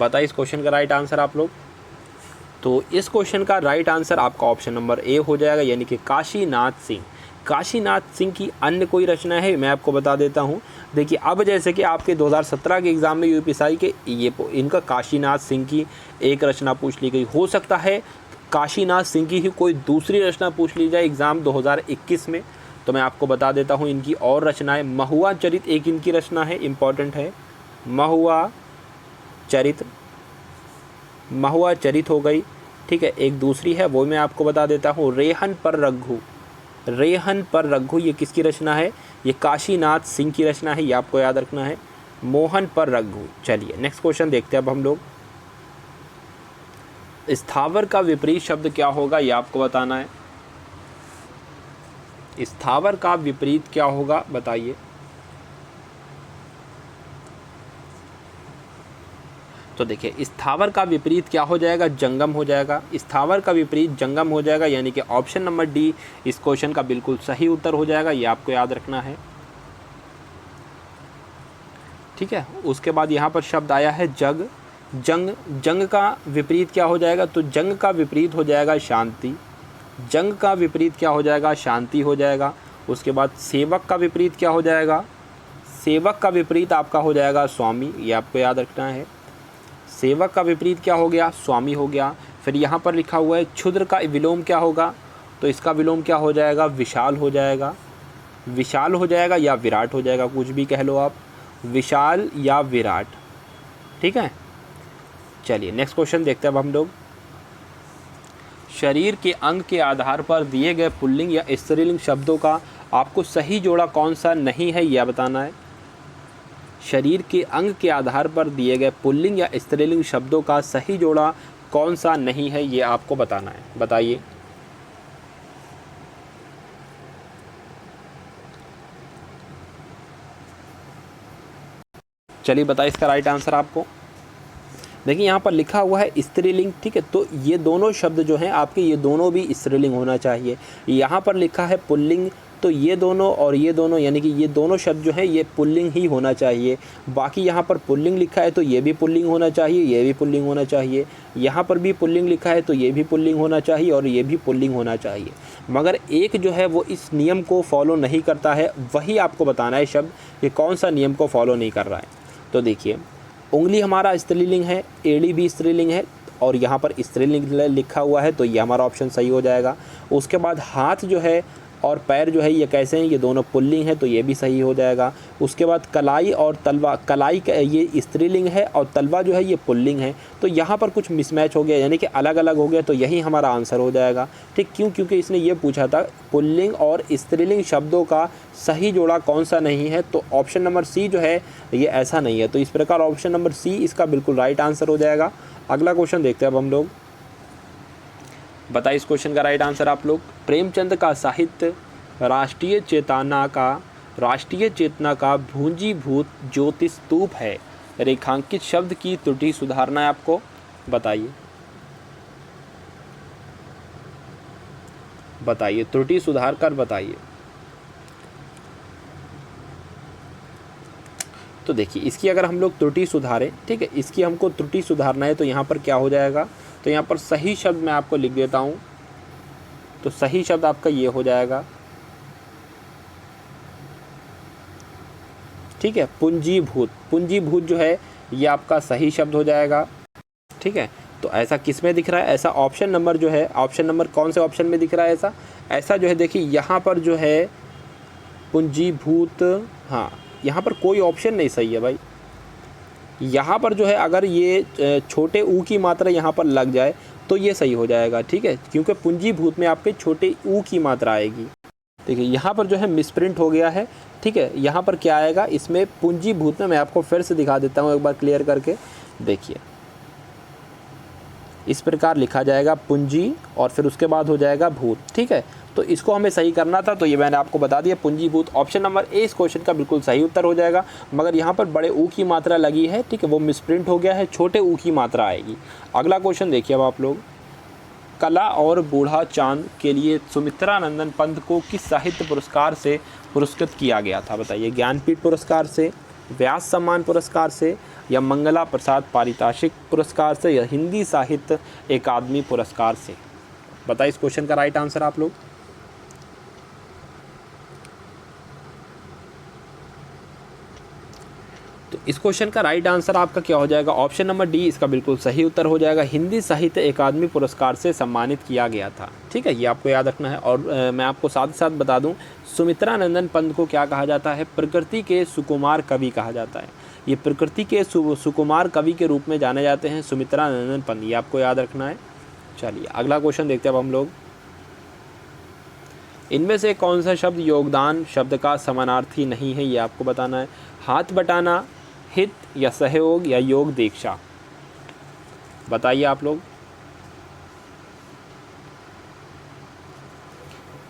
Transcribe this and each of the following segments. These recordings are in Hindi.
बताइए इस क्वेश्चन का राइट आंसर आप लोग। तो इस क्वेश्चन का राइट आंसर आपका ऑप्शन नंबर ए हो जाएगा, यानी कि काशीनाथ सिंह। काशीनाथ सिंह की अन्य कोई रचना है, मैं आपको बता देता हूँ। देखिए अब जैसे कि आपके 2017 के एग्ज़ाम में यूपीएससी के ये इनका काशीनाथ सिंह की एक रचना पूछ ली गई, हो सकता है काशीनाथ सिंह की ही कोई दूसरी रचना पूछ ली जाए एग्ज़ाम 2021 में। तो मैं आपको बता देता हूँ इनकी और रचनाएं। महुआ चरित एक इनकी रचना है, इम्पॉर्टेंट है, महुआ चरित, महुआ चरित हो गई, ठीक है। एक दूसरी है वो मैं आपको बता देता हूँ, रेहन पर रघु। रेहन पर रघु ये किसकी रचना है? ये काशीनाथ सिंह की रचना है, ये आपको याद रखना है, मोहन पर रघु। चलिए नेक्स्ट क्वेश्चन देखते हैं अब हम लोग। स्थावर का विपरीत शब्द क्या होगा, ये आपको बताना है। स्थावर का विपरीत क्या होगा बताइए। तो देखिए स्थावर का विपरीत क्या हो जाएगा? जंगम हो जाएगा। स्थावर का विपरीत जंगम हो जाएगा, यानी कि ऑप्शन नंबर डी इस क्वेश्चन का बिल्कुल सही उत्तर हो जाएगा, ये आपको याद रखना है, ठीक है। उसके बाद यहाँ पर शब्द आया है जग। जंग, जंग का विपरीत क्या हो जाएगा? तो जंग का विपरीत हो जाएगा शांति। जंग का विपरीत क्या हो जाएगा? शांति हो जाएगा। उसके बाद सेवक का विपरीत क्या हो जाएगा? सेवक का विपरीत आपका हो जाएगा स्वामी, ये आपको याद रखना है। सेवक का विपरीत क्या हो गया? स्वामी हो गया। फिर यहाँ पर लिखा हुआ है क्षुद्र का विलोम क्या होगा? तो इसका विलोम क्या हो जाएगा? विशाल हो जाएगा। विशाल हो जाएगा या विराट हो जाएगा, कुछ भी कह लो आप, विशाल या विराट, ठीक है। चलिए नेक्स्ट क्वेश्चन देखते हैं अब हम लोग। शरीर के अंग के आधार पर दिए गए पुल्लिंग या स्त्रीलिंग शब्दों का आपको सही जोड़ा कौन सा नहीं है, यह बताना है। शरीर के अंग के आधार पर दिए गए पुल्लिंग या स्त्रीलिंग शब्दों का सही जोड़ा कौन सा नहीं है, ये आपको बताना है। बताइए। चलिए बताइए इसका राइट आंसर आपको। देखिए यहाँ पर लिखा हुआ है स्त्रीलिंग, ठीक है, तो ये दोनों शब्द जो हैं आपके, ये दोनों भी स्त्रीलिंग होना चाहिए। यहाँ पर लिखा है पुल्लिंग, तो ये दोनों और ये दोनों, यानी कि ये दोनों शब्द जो हैं ये पुल्लिंग ही होना चाहिए। बाकी यहाँ पर पुल्लिंग लिखा है तो ये भी पुल्लिंग होना चाहिए, ये भी पुल्लिंग होना चाहिए। यहाँ पर भी पुल्लिंग लिखा है तो ये भी पुल्लिंग होना चाहिए और ये भी पुल्लिंग होना चाहिए। मगर एक जो है वो इस नियम को फॉलो नहीं करता है, वही आपको बताना है शब्द कि कौन सा नियम को फॉलो नहीं कर रहा है। तो देखिए उंगली हमारा स्त्रीलिंग है, एड़ी भी स्त्रीलिंग है और यहाँ पर स्त्रीलिंग लिखा हुआ है, तो ये हमारा ऑप्शन सही हो जाएगा। उसके बाद हाथ जो है और पैर जो है ये कैसे हैं? ये दोनों पुल्लिंग है, तो ये भी सही हो जाएगा। उसके बाद कलाई और तलवा, कलाई ये स्त्रीलिंग है और तलवा जो है ये पुल्लिंग है, तो यहाँ पर कुछ मिसमैच हो गया, यानी कि अलग अलग हो गया, तो यही हमारा आंसर हो जाएगा, ठीक। क्यों? क्योंकि इसने ये पूछा था पुल्लिंग और स्त्रीलिंग शब्दों का सही जोड़ा कौन सा नहीं है, तो ऑप्शन नंबर सी जो है ये ऐसा नहीं है। तो इस प्रकार ऑप्शन नंबर सी इसका बिल्कुल राइट आंसर हो जाएगा। अगला क्वेश्चन देखते हैं अब हम लोग। बताइए इस क्वेश्चन का राइट आंसर आप लोग। प्रेमचंद का साहित्य राष्ट्रीय चेतना का भूंजीभूत ज्योतिस्तूप है, रेखांकित शब्द की त्रुटि सुधारना है आपको। बताइए बताइए त्रुटि सुधार कर बताइए। तो देखिए इसकी अगर हम लोग त्रुटि सुधारें, ठीक है, इसकी हमको त्रुटि सुधारना है, तो यहाँ पर क्या हो जाएगा? तो यहाँ पर सही शब्द मैं आपको लिख देता हूँ, तो सही शब्द आपका ये हो जाएगा, ठीक है, पूंजीभूत। पूंजीभूत जो है ये आपका सही शब्द हो जाएगा, ठीक है। तो ऐसा किस में दिख रहा है? ऐसा ऑप्शन नंबर जो है, ऑप्शन नंबर कौन से ऑप्शन में दिख रहा है ऐसा? ऐसा जो है देखिए यहाँ पर जो है पूंजीभूत, हाँ यहाँ पर कोई ऑप्शन नहीं सही है भाई। यहाँ पर जो है अगर ये छोटे ऊ की मात्रा यहाँ पर लग जाए तो ये सही हो जाएगा, ठीक है, क्योंकि पूंजीभूत में आपके छोटे ऊ की मात्रा आएगी। देखिए यहाँ पर जो है मिसप्रिंट हो गया है, ठीक है। यहाँ पर क्या आएगा? इसमें पूंजीभूत में मैं आपको फिर से दिखा देता हूँ एक बार क्लियर करके। देखिए इस प्रकार लिखा जाएगा पूंजी और फिर उसके बाद हो जाएगा भूत, ठीक है। तो इसको हमें सही करना था, तो ये मैंने आपको बता दिया पूंजीभूत। ऑप्शन नंबर ए इस क्वेश्चन का बिल्कुल सही उत्तर हो जाएगा, मगर यहाँ पर बड़े ऊ की मात्रा लगी है, ठीक है, वो मिसप्रिंट हो गया है, छोटे ऊ की मात्रा आएगी। अगला क्वेश्चन देखिए अब आप लोग। कला और बूढ़ा चांद के लिए सुमित्रा नंदन पंत को किस साहित्य पुरस्कार से पुरस्कृत किया गया था? बताइए। ज्ञानपीठ पुरस्कार से, व्यास सम्मान पुरस्कार से, या मंगला प्रसाद पारितोषिक पुरस्कार से, या हिंदी साहित्य अकादमी पुरस्कार से? बताइए इस क्वेश्चन का राइट आंसर आप लोग। तो इस क्वेश्चन का राइट आंसर आपका क्या हो जाएगा? ऑप्शन नंबर डी इसका बिल्कुल सही उत्तर हो जाएगा। हिंदी साहित्य अकादमी पुरस्कार से सम्मानित किया गया था। ठीक है, ये आपको याद रखना है। और मैं आपको साथ ही साथ बता दूं, सुमित्रा नंदन पंत को क्या कहा जाता है? प्रकृति के सुकुमार कवि कहा जाता है। ये प्रकृति के सुकुमार कवि के रूप में जाने जाते हैं सुमित्रा नंदन पंत, ये आपको याद रखना है। चलिए अगला क्वेश्चन देखते हैं अब हम लोग। इनमें से कौन सा शब्द योगदान शब्द का समानार्थी नहीं है? ये आपको बताना है। हाथ बटाना, हित या सहयोग, या योग दीक्षा? बताइए आप लोग।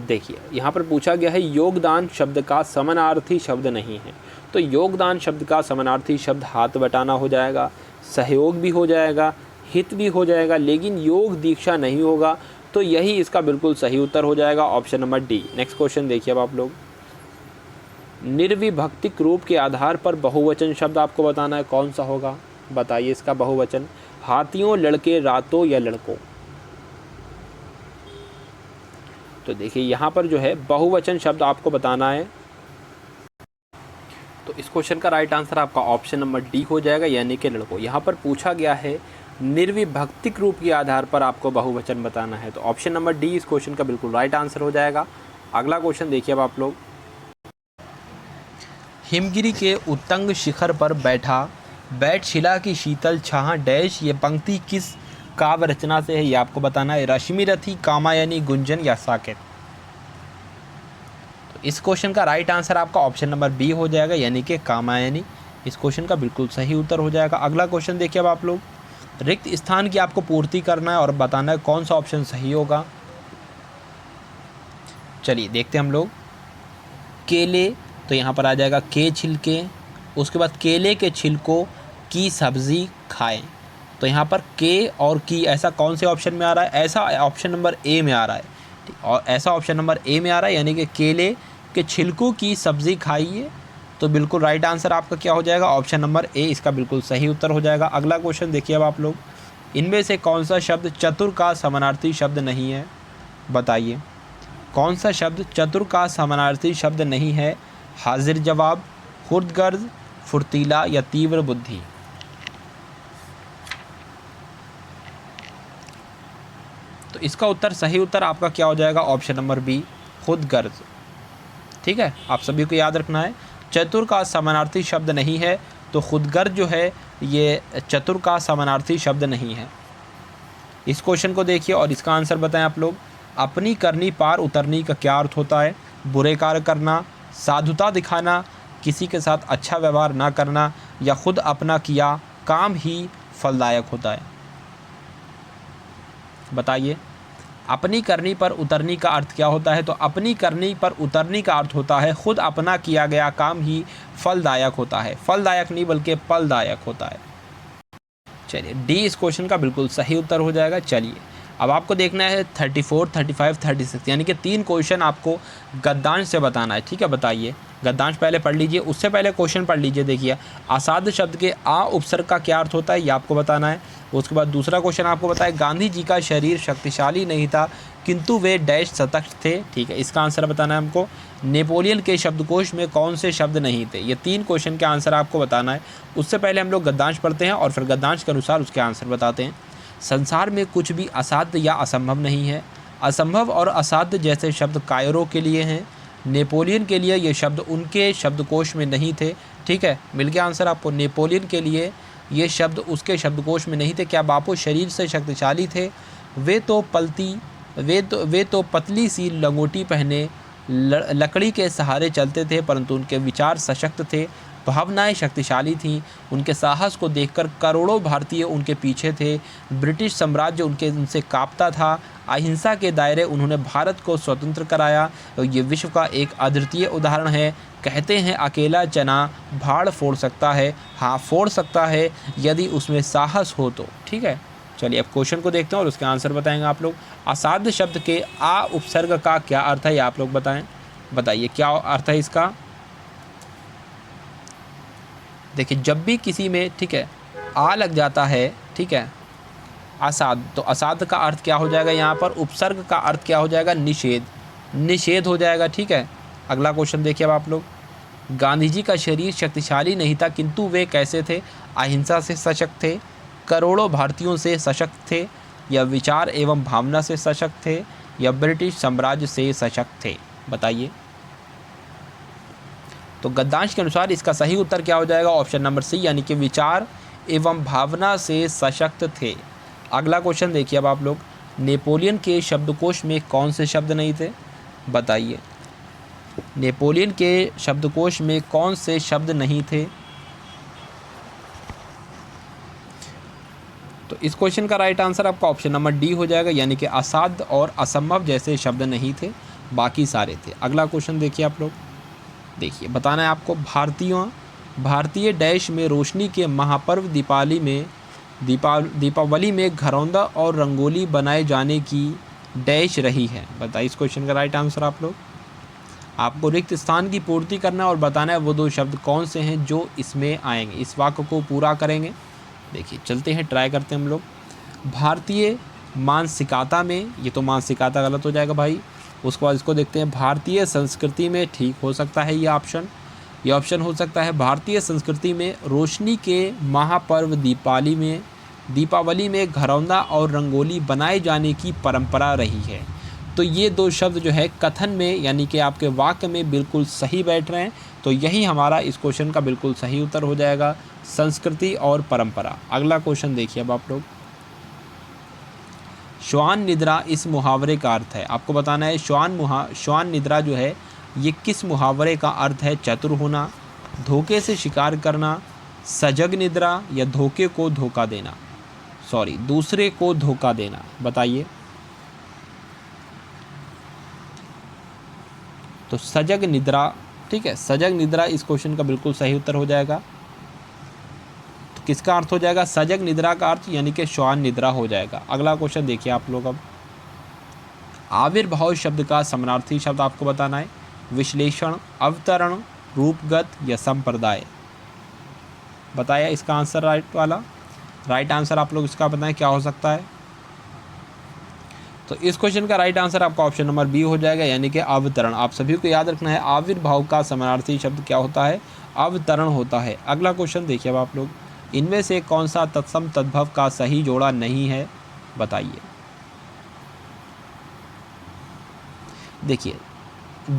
देखिए यहाँ पर पूछा गया है योगदान शब्द का समानार्थी शब्द नहीं है, तो योगदान शब्द का समानार्थी शब्द हाथ बटाना हो जाएगा, सहयोग भी हो जाएगा, हित भी हो जाएगा, लेकिन योग दीक्षा नहीं होगा। तो यही इसका बिल्कुल सही उत्तर हो जाएगा, option number D. Next question देखिए अब आप लोग। निर्विभक्तिक रूप के आधार पर बहुवचन शब्द आपको बताना है, कौन सा होगा? बताइए इसका बहुवचन। हाथियों, लड़के, रातों या लड़कों? तो देखिए यहाँ पर जो है बहुवचन शब्द आपको बताना है। तो इस क्वेश्चन का राइट आंसर आपका ऑप्शन नंबर डी हो जाएगा, यानी कि लड़कों। यहाँ पर पूछा गया है निर्विभक्तिक रूप के आधार पर आपको बहुवचन बताना है, तो ऑप्शन नंबर डी इस क्वेश्चन का बिल्कुल राइट आंसर हो जाएगा। अगला क्वेश्चन देखिए अब आप लोग। हिमगिरी के उत्तंग शिखर पर बैठ शिला की शीतल छाह डैश, ये पंक्ति किस काव्य रचना से है? ये आपको बताना है। रश्मिरथी, कामायनी, गुंजन या साकेत? तो इस क्वेश्चन का राइट आंसर आपका ऑप्शन नंबर बी हो जाएगा, यानी कि कामायनी। इस क्वेश्चन का बिल्कुल सही उत्तर हो जाएगा। अगला क्वेश्चन देखिए अब आप लोग। रिक्त स्थान की आपको पूर्ति करना है और बताना है कौन सा ऑप्शन सही होगा। चलिए देखते हैं हम लोग। केले, तो यहाँ पर आ जाएगा के छिलके। उसके बाद केले के छिलकों की सब्ज़ी खाएं, तो यहाँ पर के और की ऐसा कौन से ऑप्शन में आ रहा है? ऐसा ऑप्शन नंबर ए में आ रहा है, और ऐसा ऑप्शन नंबर ए में आ रहा है, यानी कि केले के छिलकों की सब्ज़ी खाइए। तो बिल्कुल राइट आंसर आपका क्या हो जाएगा? ऑप्शन नंबर ए इसका बिल्कुल सही उत्तर हो जाएगा। अगला क्वेश्चन देखिए अब आप लोग। इनमें से कौन सा शब्द चतुर का समानार्थी शब्द नहीं है? बताइए कौन सा शब्द चतुर का समानार्थी शब्द नहीं है? हाजिर जवाब, खुर्दगर्ज, फुर्तीला या तीव्र बुद्धि? तो इसका उत्तर सही उत्तर आपका क्या हो जाएगा? ऑप्शन नंबर बी, खुदगर्ज। ठीक है, आप सभी को याद रखना है, चतुर का समानार्थी शब्द नहीं है, तो खुदगर्ज जो है ये चतुर का समानार्थी शब्द नहीं है। इस क्वेश्चन को देखिए और इसका आंसर बताएं आप लोग। अपनी करनी पार उतरनी का क्या अर्थ होता है? बुरे कार्य करना, साधुता दिखाना, किसी के साथ अच्छा व्यवहार ना करना, या खुद अपना किया काम ही फलदायक होता है? बताइए अपनी करनी पर उतरनी का अर्थ क्या होता है? तो अपनी करनी पर उतरनी का अर्थ होता है खुद अपना किया गया काम ही फलदायक होता है। फलदायक नहीं बल्कि फलदायक होता है। चलिए डी इस क्वेश्चन का बिल्कुल सही उत्तर हो जाएगा। चलिए अब आपको देखना है 34, 35, 36, यानी कि 3 क्वेश्चन आपको गद्यांश से बताना है। ठीक है, बताइए गद्यांश पहले पढ़ लीजिए, उससे पहले क्वेश्चन पढ़ लीजिए। देखिए असाध्य शब्द के आ उपसर्ग का क्या अर्थ होता है, ये आपको बताना है। उसके बाद दूसरा क्वेश्चन आपको बताए गांधी जी का शरीर शक्तिशाली नहीं था किंतु वे डैश सतर्क थे। ठीक है, इसका आंसर बताना है हमको। नेपोलियन के शब्दकोश में कौन से शब्द नहीं थे? ये 3 क्वेश्चन के आंसर आपको बताना है। उससे पहले हम लोग गद्यांश पढ़ते हैं और फिर गद्यांश के अनुसार उसके आंसर बताते हैं। संसार में कुछ भी असाध्य या असंभव नहीं है। असंभव और असाध्य जैसे शब्द कायरो के लिए हैं, नेपोलियन के लिए ये शब्द उनके शब्दकोश में नहीं थे। ठीक है, मिल गया आंसर आपको। नेपोलियन के लिए ये शब्द उसके शब्दकोश में नहीं थे। क्या बापू शरीर से शक्तिशाली थे? वे तो पतली सी लंगोटी पहने लकड़ी के सहारे चलते थे, परंतु उनके विचार सशक्त थे, भावनाएं शक्तिशाली थीं। उनके साहस को देखकर करोड़ों भारतीय उनके पीछे थे। ब्रिटिश साम्राज्य उनसे कांपता था। अहिंसा के दायरे उन्होंने भारत को स्वतंत्र कराया। ये विश्व का एक अद्वितीय उदाहरण है। कहते हैं अकेला चना भाड़ फोड़ सकता है। हाँ, फोड़ सकता है यदि उसमें साहस हो तो। ठीक है, चलिए अब क्वेश्चन को देखते हैं और उसके आंसर बताएंगे आप लोग। असाध्य शब्द के आ उपसर्ग का क्या अर्थ है, ये आप लोग बताएं। बताइए क्या अर्थ है इसका? देखिए जब भी किसी में, ठीक है, आ लग जाता है, ठीक है, असाध, तो असाध का अर्थ क्या हो जाएगा यहाँ पर, उपसर्ग का अर्थ क्या हो जाएगा, निषेध, निषेध हो जाएगा, ठीक है। अगला क्वेश्चन देखिए अब आप लोग, गांधी जी का शरीर शक्तिशाली नहीं था किंतु वे कैसे थे, अहिंसा से सशक्त थे, करोड़ों भारतीयों से सशक्त थे, या विचार एवं भावना से सशक्त थे, या ब्रिटिश साम्राज्य से सशक्त थे, बताइए। तो गद्यांश के अनुसार इसका सही उत्तर क्या हो जाएगा, ऑप्शन नंबर सी, यानी कि विचार एवं भावना से सशक्त थे। अगला क्वेश्चन देखिए अब आप लोग, नेपोलियन के शब्दकोश में कौन से शब्द नहीं थे, बताइए। नेपोलियन के शब्दकोश में कौन से शब्द नहीं थे। तो इस क्वेश्चन का राइट आंसर आपका ऑप्शन नंबर डी हो जाएगा, यानी कि असाध्य और असंभव जैसे शब्द नहीं थे, बाकी सारे थे। अगला क्वेश्चन देखिए आप लोग, देखिए बताना है आपको, भारतीय डैश में रोशनी के महापर्व दीपावली में घरौंदा और रंगोली बनाए जाने की डैश रही है, बताइए इस क्वेश्चन का राइट आंसर आप लोग। आपको रिक्त स्थान की पूर्ति करना है और बताना है वो दो शब्द कौन से हैं जो इसमें आएंगे, इस वाक्य को पूरा करेंगे। देखिए चलते हैं, ट्राई करते हैं हम लोग। भारतीय मानसिकता में, ये तो मानसिकता गलत हो जाएगा भाई। उसके बाद इसको देखते हैं, भारतीय संस्कृति में, ठीक हो सकता है ये ऑप्शन हो सकता है। भारतीय संस्कृति में रोशनी के महापर्व दीपावली में घरौंदा और रंगोली बनाए जाने की परंपरा रही है। तो ये दो शब्द जो है कथन में, यानी कि आपके वाक्य में बिल्कुल सही बैठ रहे हैं। तो यही हमारा इस क्वेश्चन का बिल्कुल सही उत्तर हो जाएगा, संस्कृति और परंपरा। अगला क्वेश्चन देखिए अब आप लोग, श्वान निद्रा इस मुहावरे का अर्थ है, आपको बताना है श्वान निद्रा जो है ये किस मुहावरे का अर्थ है, चतुर होना, धोखे से शिकार करना, सजग निद्रा, या धोखे को धोखा देना, दूसरे को धोखा देना, बताइए। तो सजग निद्रा, ठीक है, सजग निद्रा इस क्वेश्चन का बिल्कुल सही उत्तर हो जाएगा। तो किसका अर्थ हो जाएगा, सजग निद्रा का अर्थ यानी कि श्वान निद्रा हो जाएगा। अगला क्वेश्चन देखिए आप लोग अब, आविर्भाव शब्द का समानार्थी शब्द आपको बताना है, विश्लेषण, अवतरण, रूपगत, या संप्रदाय, बताया इसका आंसर राइट आंसर आप लोग इसका बताएं क्या हो सकता है। तो इस क्वेश्चन का राइट आंसर आपका ऑप्शन नंबर बी हो जाएगा, यानी कि अवतरण। आप सभी को याद रखना है, आविर्भाव का समानार्थी शब्द क्या होता है, अवतरण होता है। अगला क्वेश्चन देखिए अब आप लोग, इनमें से कौन सा तत्सम तद्भव का सही जोड़ा नहीं है, बताइए। देखिए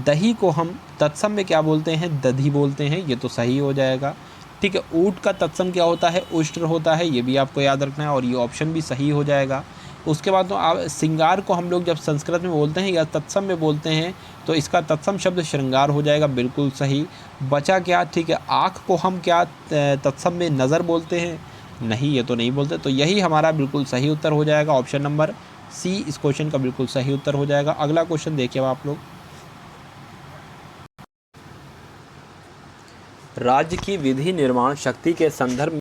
दही को हम तत्सम में क्या बोलते हैं, दधी बोलते हैं, ये तो सही हो जाएगा, ठीक है। ऊँट का तत्सम क्या होता है, उष्ट्र होता है, ये भी आपको याद रखना है और ये ऑप्शन भी सही हो जाएगा। उसके बाद तो श्रृंगार को हम लोग जब संस्कृत में बोलते हैं या तत्सम में बोलते हैं तो इसका तत्सम शब्द श्रृंगार हो जाएगा, बिल्कुल सही। बचा क्या, ठीक है, आँख को हम क्या तत्सम में नज़र बोलते हैं, नहीं ये तो नहीं बोलते। तो यही हमारा बिल्कुल सही उत्तर हो जाएगा, ऑप्शन नंबर सी इस क्वेश्चन का बिल्कुल सही उत्तर हो जाएगा। अगला क्वेश्चन देखिए अब आप लोग, राज्य की विधि निर्माण शक्ति के संदर्भ